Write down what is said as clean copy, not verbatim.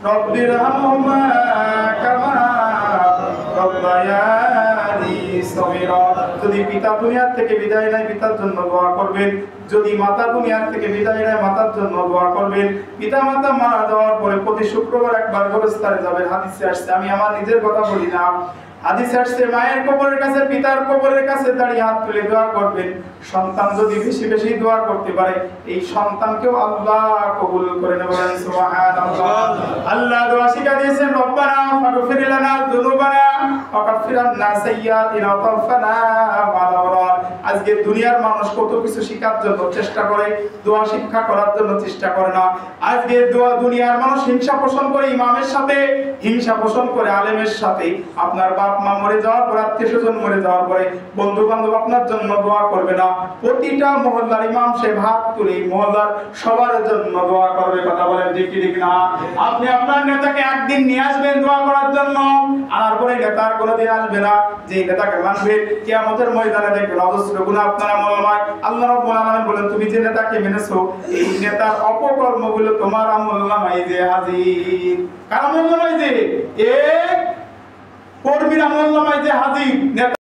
রব্বিরহামহুমা কামা রব্বায়ানি সগীরা। যদি পিতা দুনিয়া থেকে বিদায় নেয় পিতার জন্য দোয়া করবেন, যদি মাতা দুনিয়া থেকে বিদায় নেয় মাতার জন্য দোয়া করবেন। পিতা মাতা মারা যাওয়ার পরে প্রতি শুক্রবার একবার গোরস্থানে যাবেন, হাদিসে আসছে, আমি আমার নিজের কথা বলি না, হাদিসে আসছে মায়ের কবরের কাছে পিতার কবরের কাছে দাঁড়িয়ে হাত তুলে দোয়া করবেন। সন্তান যদি বেশি বেশি দোয়া করতে পারে এই সন্তানকেও আল্লাহ কবুল করে নেবেন। সুবহানাল্লাহ। আল্লাহ দোয়া শিক্ষা দিয়েছেন, রব্বানা ফাগফির লানা যুনুবানা ওয়া কাফির আন্না সাইয়্যাতিনা ওয়া তাওফানা মা'আল আবরার। আজকে দুনিয়ার মানুষ কত কিছু শিখার জন্য চেষ্টা করে, দোয়া শিক্ষা করার জন্য চেষ্টা করে না। আজকে দুনিয়ার মানুষ হিংসা পোষণ করে ইমামের সাথে, হিংসা পোষণ করে আলেমের সাথে। আপনার বাপ মা মরে যাওয়ার পর, আত্মীয় স্বজন মরে যাওয়ার পরে বন্ধু বান্ধব আপনার জন্য দোয়া করবে না। প্রতিটা মহল্লার ইমাম সে ভাত তুলে মহল্লার সবার জন্য দোয়া করবে। কথা বলেন ঠিক কি ঠিক না? আপনি আপনার নেতাকে একদিন নিয়ে আসবেন দোয়া করার জন্য, আর পরে নেতার কোনোদিন আসবে না। যে নেতাকে মানবে কিয়ামতের ময়দানে দেখবেন অজস্র গুনাহ আপনার আমলনামায়। আল্লাহ রাব্বুল আলামিন বলেন, তুমি যে নেতাকে মেনেছো এই নেতার অপকর্মগুলো তোমার আমলনামায় যে হাজির। কার আমলনামায়? যে এক কর্মীর আমলনামায় যে হাজির।